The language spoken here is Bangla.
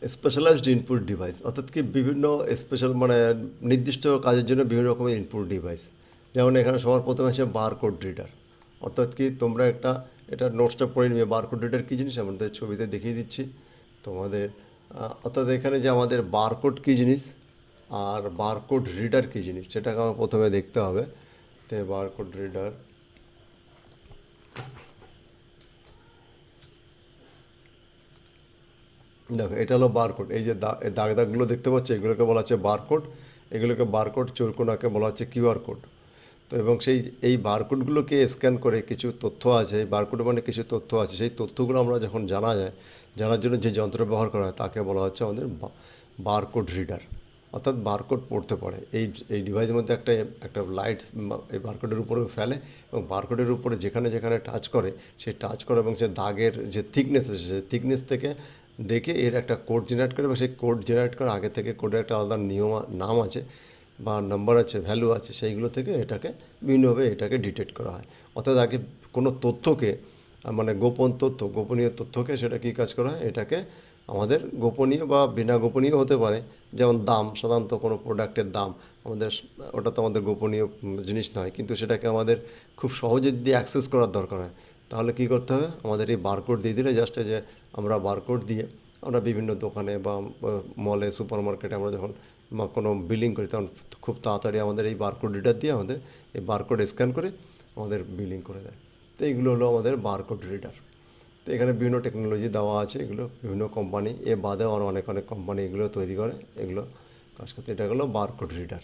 স্পেশালাইজড ইনপুট ডিভাইস, অর্থাৎ কি বিভিন্ন স্পেশাল মানে নির্দিষ্ট কাজের জন্য বিভিন্ন রকমের ইনপুট ডিভাইস। যেমন এখানে সবার প্রথমে আছে বারকোড রিডার, অর্থাৎ কি তোমরা এটা নোটসটা পড়ে নিবে বারকোড রিডার কী জিনিস আমাদের ছবিতে দেখিয়ে দিচ্ছি তোমাদের। অর্থাৎ এখানে যে আমাদের বারকোড কী জিনিস আর বারকোড রিডার কী জিনিস সেটাকে আমার প্রথমে দেখতে হবে। তো বারকোড রিডার, দেখো এটা হলো বারকোড। এই যে দাগ দাগগুলো দেখতে পাচ্ছ এগুলোকে বলা হচ্ছে বারকোড, এগুলোকে বারকোড চৌকোনাকে বলা হচ্ছে কিউআর কোড। তো এবং এই বারকোডগুলোকে স্ক্যান করে কিছু তথ্য আছে, এই বারকোড মানে কিছু তথ্য আছে, সেই তথ্যগুলো আমরা যখন জানার জন্য যে যন্ত্র ব্যবহার করা হয় তাকে বলা হচ্ছে আমাদের বারকোড রিডার, অর্থাৎ বারকোড পড়তে পারে। এই ডিভাইসের মধ্যে একটা লাইট এই বারকোডের উপরে ফেলে এবং বারকোডের উপরে যেখানে যেখানে টাচ করে সেই টাচ করে এবং সে দাগের যে থিকনেস আছে সেই থিকনেস থেকে দেখে এর একটা কোড জেনারেট করে, এবং সেই কোড জেনারেট করার আগে থেকে কোডের একটা আলাদা নাম আছে বা নাম্বার আছে, ভ্যালু আছে, সেইগুলো থেকে বিভিন্নভাবে এটাকে ডিটেক্ট করা হয়। অর্থাৎ আগে কোনো তথ্যকে মানে গোপনীয় তথ্যকে সেটা কী কাজ করা হয়, এটাকে আমাদের গোপনীয় বা বিনা গোপনীয় হতে পারে। যেমন দাম, সাধারণত কোনো প্রোডাক্টের দাম আমাদের ওটা তো আমাদের গোপনীয় জিনিস নয়, কিন্তু সেটাকে আমাদের খুব সহজে দিয়ে অ্যাক্সেস করার দরকার হয়। তাহলে কী করতে হবে, আমাদের এই বারকোড দিয়ে দিলে জাস্ট যে আমরা বারকোড দিয়ে আমরা বিভিন্ন দোকানে বা মলে সুপার মার্কেটে আমরা যখন কোনো বিলিং করি তখন খুব তাড়াতাড়ি আমাদের এই বারকোড রিডার দিয়ে আমাদের এই বারকোড স্ক্যান করে আমাদের বিলিং করে দেয়। তো এইগুলো হলো আমাদের বারকোড রিডার। তো এখানে বিভিন্ন টেকনোলজি দেওয়া আছে, এগুলো বিভিন্ন কোম্পানি বাদেও আরও অনেক অনেক কোম্পানি এগুলো তৈরি করে, এগুলো কাজ করতে। এটা হলো বারকোড রিডার।